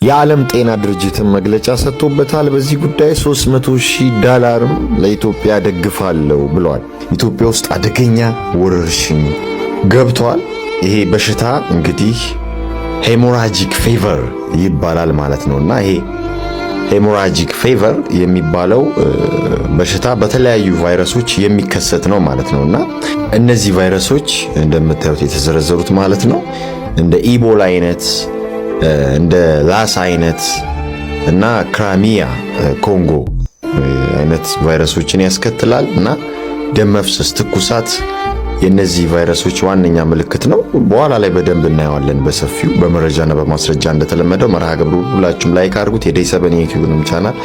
የዓለም ጤና ድርጅትን መግለጫ ሰጥቶበታል። በዚህ ጉዳይ $300,000 ለኢትዮጵያ ደግፋለሁ ብሏል። ኢትዮጵያ ውስጥ አደገኛ ወረርሽኝ ገብቷል። ይሄ በሽታ እንግዲህ ሄሞራጂክ ፌቨር ይባላል ማለት ነውና ይሄ ሄሞራጂክ ፌቨር የሚባለው በሽታ በተለያዩ ቫይረሶች የሚከሰት ነው ማለት ነውና እነዚህ ቫይረሶች እንደምታዩት የተዘረዘሩት ማለት ነው እንደ ኢቦላ አይነት እንደ ላሳ አይነት እና ክራሚያ ኮንጎ አይነት ቫይረሶችን ያስከትላል እና ደም መፍሰስ፣ ትኩሳት የነዚህ ቫይረሶች ዋነኛ ምልክት ነው። በኋላ ላይ በደንብ እናየዋለን በሰፊው በመረጃና በማስረጃ እንደተለመደው። መርሃ ግብሩ ሁላችሁም ላይክ አድርጉት። የዴይ7 ዩቲዩብንም ቻናል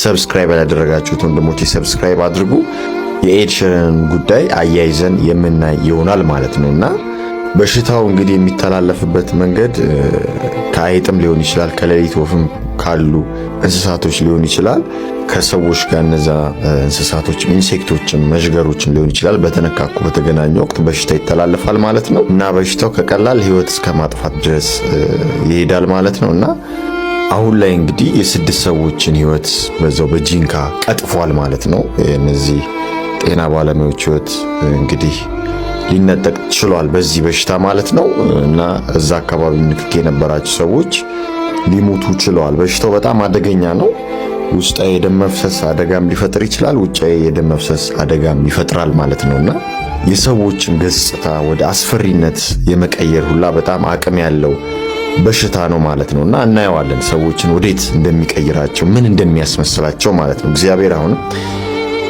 ሰብስክራይብ ያላደረጋችሁት ወንድሞቼ ሰብስክራይብ አድርጉ። የኤድ ሸረንን ጉዳይ አያይዘን የምናይ ይሆናል ማለት ነውና በሽታው እንግዲህ የሚተላለፍበት መንገድ ከአይጥም ሊሆን ይችላል፣ ከሌሊት ወፍም ካሉ እንስሳቶች ሊሆን ይችላል፣ ከሰዎች ጋር እነዛ እንስሳቶች ኢንሴክቶችን መዥገሮችን ሊሆን ይችላል። በተነካኩ በተገናኙ ወቅት በሽታ ይተላለፋል ማለት ነው እና በሽታው ከቀላል ሕይወት እስከ ማጥፋት ድረስ ይሄዳል ማለት ነው እና አሁን ላይ እንግዲህ የ6 ሰዎችን ሕይወት በዛው በጂንካ ቀጥፏል ማለት ነው። እነዚህ ጤና ባለሙያዎች ሕይወት እንግዲህ ሊነጠቅ ችሏል በዚህ በሽታ ማለት ነው እና እዛ አካባቢ ንክኪ የነበራቸው ሰዎች ሊሞቱ ችለዋል። በሽታው በጣም አደገኛ ነው። ውስጣዊ የደም መፍሰስ አደጋም ሊፈጥር ይችላል፣ ውጫዊ የደም መፍሰስ አደጋም ይፈጥራል ማለት ነውና የሰዎችን ገጽታ ወደ አስፈሪነት የመቀየር ሁላ በጣም አቅም ያለው በሽታ ነው ማለት ነውና እናየዋለን ሰዎችን ወዴት እንደሚቀይራቸው ምን እንደሚያስመስላቸው ማለት ነው። እግዚአብሔር አሁንም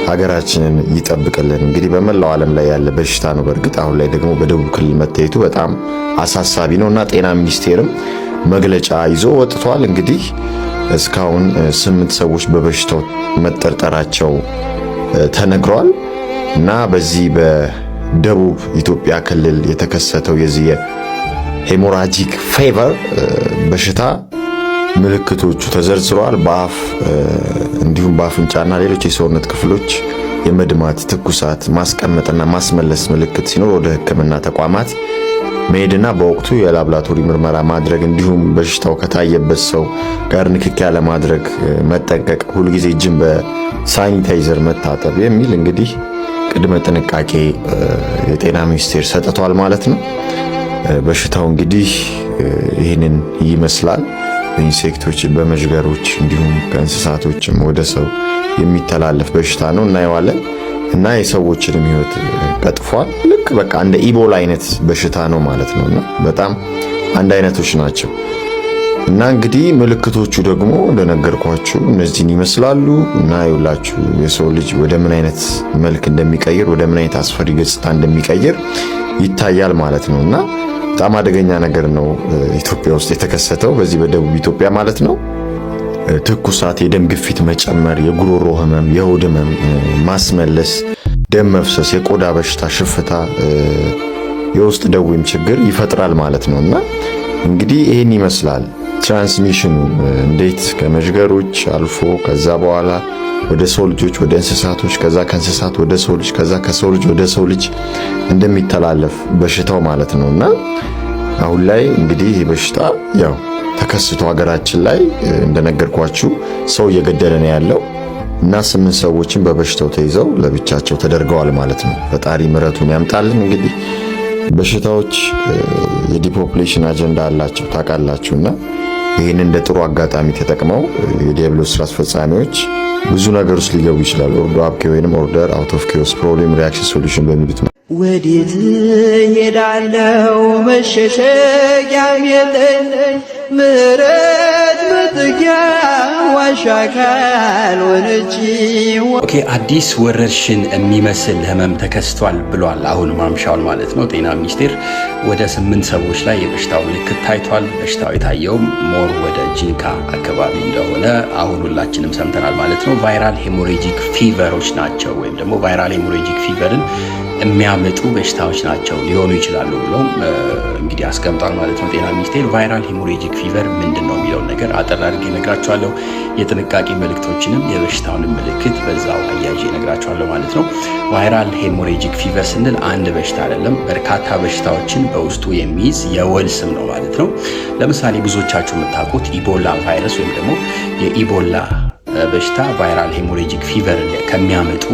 ሀገራችንን ይጠብቅልን። እንግዲህ በመላው ዓለም ላይ ያለ በሽታ ነው። በእርግጥ አሁን ላይ ደግሞ በደቡብ ክልል መታየቱ በጣም አሳሳቢ ነውና ጤና ሚኒስቴርም መግለጫ ይዞ ወጥቷል። እንግዲህ እስካሁን 8 ሰዎች በበሽታው መጠርጠራቸው ተነግሯል እና በዚህ በደቡብ ኢትዮጵያ ክልል የተከሰተው የዚህ ሄሞራጂክ ፌቨር በሽታ ምልክቶቹ ተዘርዝረዋል። በአፍ እንዲሁም በአፍንጫና ሌሎች የሰውነት ክፍሎች የመድማት፣ ትኩሳት፣ ማስቀመጥና ማስመለስ ምልክት ሲኖር ወደ ሕክምና ተቋማት መሄድና በወቅቱ የላብራቶሪ ምርመራ ማድረግ እንዲሁም በሽታው ከታየበት ሰው ጋር ንክኪ ያለማድረግ መጠንቀቅ፣ ሁልጊዜ እጅን በሳኒታይዘር መታጠብ የሚል እንግዲህ ቅድመ ጥንቃቄ የጤና ሚኒስቴር ሰጥቷል ማለት ነው። በሽታው እንግዲህ ይህንን ይመስላል። ኢንሴክቶችን በመዥገሮች እንዲሁም ከእንስሳቶችም ወደ ሰው የሚተላለፍ በሽታ ነው እናየዋለን እና የሰዎችንም ሕይወት ቀጥፏል። ልክ በቃ እንደ ኢቦላ አይነት በሽታ ነው ማለት ነውና በጣም አንድ አይነቶች ናቸው እና እንግዲህ ምልክቶቹ ደግሞ እንደነገርኳችሁ እነዚህን ይመስላሉ እና ይውላችሁ የሰው ልጅ ወደ ምን አይነት መልክ እንደሚቀይር ወደ ምን አይነት አስፈሪ ገጽታ እንደሚቀይር ይታያል ማለት ነውና በጣም አደገኛ ነገር ነው ኢትዮጵያ ውስጥ የተከሰተው በዚህ በደቡብ ኢትዮጵያ ማለት ነው። ትኩሳት፣ የደም ግፊት መጨመር፣ የጉሮሮ ህመም፣ የሆድ ህመም፣ ማስመለስ፣ ደም መፍሰስ፣ የቆዳ በሽታ፣ ሽፍታ፣ የውስጥ ደዌም ችግር ይፈጥራል ማለት ነውና እንግዲህ ይሄን ይመስላል ትራንስሚሽኑ እንዴት ከመዥገሮች አልፎ ከዛ በኋላ ወደ ሰው ልጆች ወደ እንስሳቶች ከዛ ከእንስሳት ወደ ሰው ልጅ ከዛ ከሰው ልጅ ወደ ሰው ልጅ እንደሚተላለፍ በሽታው ማለት ነውና አሁን ላይ እንግዲህ ይህ በሽታ ያው ተከስቶ ሀገራችን ላይ እንደነገርኳችሁ ሰው እየገደለ ነው ያለው እና 8 ሰዎችን በበሽታው ተይዘው ለብቻቸው ተደርገዋል ማለት ነው። ፈጣሪ ምሕረቱን ያምጣልን። እንግዲህ በሽታዎች የዲፖፕሌሽን አጀንዳ አላቸው ታውቃላችሁና ይህን እንደ ጥሩ አጋጣሚ ተጠቅመው የዲያብሎስ ስራ አስፈጻሚዎች ብዙ ነገር ውስጥ ሊገቡ ይችላል። ኦርዶ አፕ ወይንም ኦርደር አውት ኦፍ ኬዎስ ፕሮብሌም ሪአክሽን ሶሉሽን በሚሉት ወዴት ሄዳለው መሸሸጊያ የለኝ ምሕረት መጥጊያ ዋሻካል ወነጂ ኦኬ አዲስ ወረርሽን የሚመስል ህመም ተከስቷል ብሏል። አሁን ማምሻውን ማለት ነው ጤና ሚኒስቴር ወደ 8 ሰዎች ላይ የበሽታው ምልክት ታይቷል። በሽታው የታየውም ሞር ወደ ጂንካ አካባቢ እንደሆነ አሁን ሁላችንም ሰምተናል ማለት ነው። ቫይራል ሄሞሬጂክ ፊቨሮች ናቸው ወይም ደግሞ ቫይራል ሄሞሬጂክ ፊቨርን የሚያመጡ በሽታዎች ናቸው ሊሆኑ ይችላሉ ብሎም እንግዲህ አስቀምጧል ማለት ነው ጤና ሚኒስቴር። ቫይራል ሄሞሬጂክ ፊቨር ምንድን ነው የሚለውን ነገር አጠር አድርጌ እነግራችኋለሁ። የጥንቃቄ መልእክቶችንም የበሽታውንም ምልክት በዛው አያይዤ እነግራችኋለሁ ማለት ነው። ቫይራል ሄሞሬጂክ ፊቨር ስንል አንድ በሽታ አይደለም፣ በርካታ በሽታዎችን በውስጡ የሚይዝ የወል ስም ነው ማለት ነው። ለምሳሌ ብዙዎቻችሁ የምታውቁት ኢቦላ ቫይረስ ወይም ደግሞ የኢቦላ በሽታ ቫይራል ሄሞሬጂክ ፊቨር ከሚያመጡ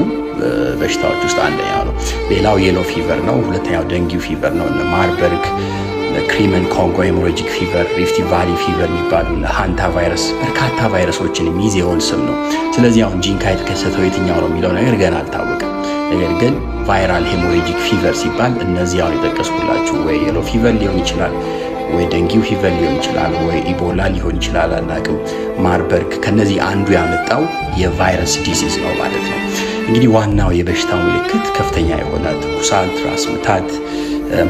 በሽታዎች ውስጥ አንደኛው ነው። ሌላው የሎ ፊቨር ነው። ሁለተኛው ደንጊው ፊቨር ነው። ማርበርግ፣ ክሪመን ኮንጎ ሄሞሬጂክ ፊቨር፣ ሪፍቲ ቫሊ ፊቨር የሚባሉ ሃንታ ቫይረስ በርካታ ቫይረሶችን የሚይዝ የወል ስም ነው። ስለዚህ አሁን ጂንካ የተከሰተው የትኛው ነው የሚለው ነገር ገና አልታወቀም። ነገር ግን ቫይራል ሄሞሬጂክ ፊቨር ሲባል እነዚህ አሁን የጠቀስኩላችሁ ወይ የሎ ፊቨር ሊሆን ይችላል፣ ወይ ደንጊው ፊቨር ሊሆን ይችላል፣ ወይ ኢቦላ ሊሆን ይችላል፣ አናውቅም። ማርበርግ ከነዚህ አንዱ ያመጣው የቫይረስ ዲዚዝ ነው ማለት ነው። እንግዲህ ዋናው የበሽታው ምልክት ከፍተኛ የሆነ ትኩሳት፣ ራስ ምታት፣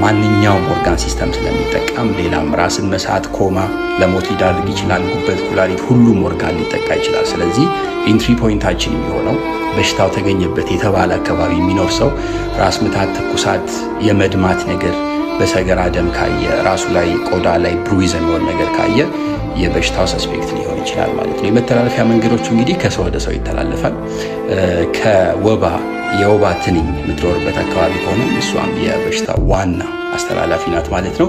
ማንኛውም ኦርጋን ሲስተም ስለሚጠቀም ሌላም ራስን መሳት፣ ኮማ፣ ለሞት ሊዳርግ ይችላል። ጉበት፣ ኩላሊት፣ ሁሉም ኦርጋን ሊጠቃ ይችላል። ስለዚህ ኢንትሪ ፖይንታችን የሚሆነው በሽታው ተገኘበት የተባለ አካባቢ የሚኖር ሰው ራስ ምታት፣ ትኩሳት፣ የመድማት ነገር፣ በሰገራ ደም ካየ፣ ራሱ ላይ ቆዳ ላይ ብሩይዝ የሚሆን ነገር ካየ የበሽታው ሰስፔክት ሊሆን ይችላል ማለት ነው። የመተላለፊያ መንገዶቹ እንግዲህ ከሰው ወደ ሰው ይተላለፋል። ከወባ የወባ ትንኝ የምትኖርበት አካባቢ ከሆነ እሷም የበሽታው ዋና አስተላላፊ ናት ማለት ነው።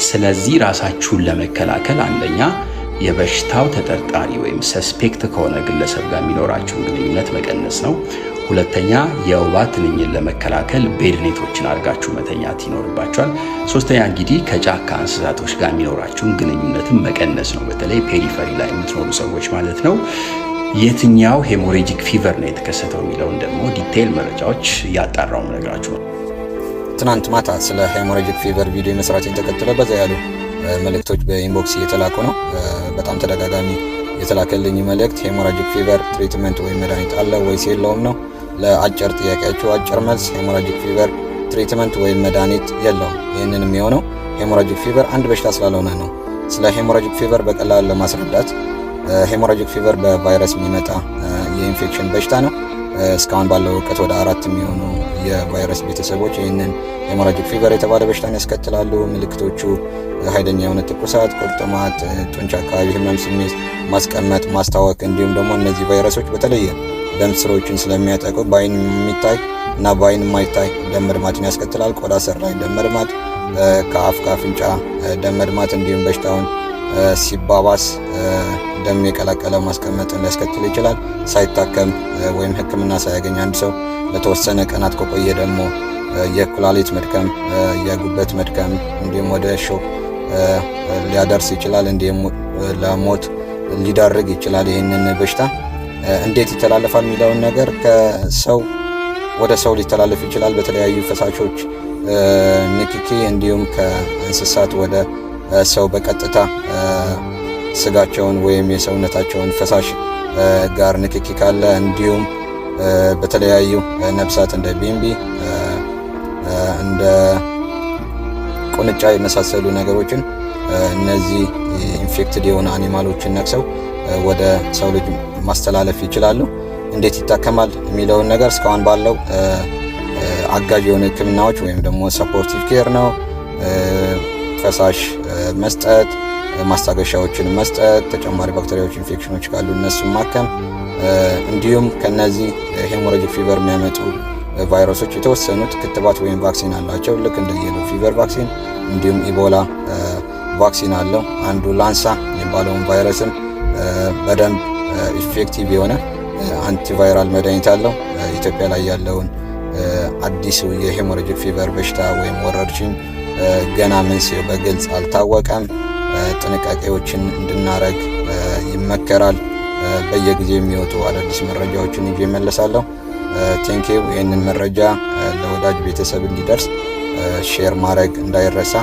ስለዚህ ራሳችሁን ለመከላከል አንደኛ የበሽታው ተጠርጣሪ ወይም ሰስፔክት ከሆነ ግለሰብ ጋር የሚኖራችሁን ግንኙነት መቀነስ ነው። ሁለተኛ የወባ ትንኝን ለመከላከል ቤድኔቶችን አድርጋችሁ መተኛት ይኖርባችኋል። ሶስተኛ እንግዲህ ከጫካ እንስሳቶች ጋር የሚኖራችሁን ግንኙነትን መቀነስ ነው። በተለይ ፔሪፈሪ ላይ የምትኖሩ ሰዎች ማለት ነው። የትኛው ሄሞሬጂክ ፊቨር ነው የተከሰተው የሚለውን ደግሞ ዲቴይል መረጃዎች እያጣራው ነገራችሁ ነው። ትናንት ማታ ስለ ሄሞሬጂክ ፊቨር ቪዲዮ መስራትን ተከትሎ በዛ ያሉ መልእክቶች በኢንቦክስ እየተላኩ ነው። በጣም ተደጋጋሚ የተላከልኝ መልእክት ሄሞራጂክ ፊቨር ትሪትመንት ወይም መድኃኒት አለ ወይስ የለውም ነው። ለአጭር ጥያቄያችሁ አጭር መልስ ሄሞራጂክ ፊቨር ትሪትመንት ወይም መድኃኒት የለውም። ይህንን የሚሆነው ሄሞራጂክ ፊቨር አንድ በሽታ ስላልሆነ ነው። ስለ ሄሞራጂክ ፊቨር በቀላል ለማስረዳት ሄሞራጂክ ፊቨር በቫይረስ የሚመጣ የኢንፌክሽን በሽታ ነው። እስካሁን ባለው እውቀት ወደ 4 የሚሆኑ የቫይረስ ቤተሰቦች ይህንን ሄሞራጂክ ፊቨር የተባለ በሽታን ያስከትላሉ። ምልክቶቹ ኃይለኛ የሆነ ትኩሳት፣ ቁርጥማት፣ ጡንቻ አካባቢ ህመም ስሜት፣ ማስቀመጥ፣ ማስታወክ እንዲሁም ደግሞ እነዚህ ቫይረሶች በተለየ ደም ስሮችን ስለሚያጠቁ በአይን የሚታይ እና በአይን የማይታይ ደም መድማትን ያስከትላል። ቆዳ ስር ላይ ደም መድማት፣ ከአፍ ከአፍንጫ ደም መድማት እንዲሁም በሽታውን ሲባባስ ደም የቀላቀለ ማስቀመጥን ሊያስከትል ይችላል። ሳይታከም ወይም ሕክምና ሳያገኝ አንድ ሰው ለተወሰነ ቀናት ከቆየ ደግሞ የኩላሊት መድከም፣ የጉበት መድከም እንዲሁም ወደ ሾክ ሊያደርስ ይችላል። እንዲሁም ለሞት ሊዳርግ ይችላል። ይህንን በሽታ እንዴት ይተላለፋል የሚለውን ነገር ከሰው ወደ ሰው ሊተላለፍ ይችላል በተለያዩ ፈሳሾች ንክኪ፣ እንዲሁም ከእንስሳት ወደ ሰው በቀጥታ ስጋቸውን ወይም የሰውነታቸውን ፈሳሽ ጋር ንክኪ ካለ፣ እንዲሁም በተለያዩ ነፍሳት እንደ ቢምቢ እንደ ቁንጫ የመሳሰሉ ነገሮችን እነዚህ ኢንፌክትድ የሆኑ አኒማሎችን ነክሰው ወደ ሰው ልጅ ማስተላለፍ ይችላሉ። እንዴት ይታከማል የሚለውን ነገር እስካሁን ባለው አጋዥ የሆኑ ሕክምናዎች ወይም ደግሞ ሰፖርቲቭ ኬር ነው። ፈሳሽ መስጠት፣ ማስታገሻዎችን መስጠት፣ ተጨማሪ ባክቴሪያዎች ኢንፌክሽኖች ካሉ እነሱን ማከም፣ እንዲሁም ከነዚህ ሄሞራጂክ ፊቨር የሚያመጡ ቫይረሶች የተወሰኑት ክትባት ወይም ቫክሲን አላቸው። ልክ እንደ የሎ ፊቨር ቫክሲን እንዲሁም ኢቦላ ቫክሲን አለው። አንዱ ላንሳ የሚባለውን ቫይረስን በደንብ ኢፌክቲቭ የሆነ አንቲቫይራል መድኃኒት አለው። ኢትዮጵያ ላይ ያለውን አዲሱ የሄሞራጂክ ፊቨር በሽታ ወይም ወረርሽኝ ገና መንስኤው በግልጽ አልታወቀም። ጥንቃቄዎችን እንድናረግ ይመከራል። በየጊዜው የሚወጡ አዳዲስ መረጃዎችን ይዤ እመለሳለሁ። ቴንኪው። ይህንን መረጃ ለወዳጅ ቤተሰብ እንዲደርስ ሼር ማድረግ እንዳይረሳ።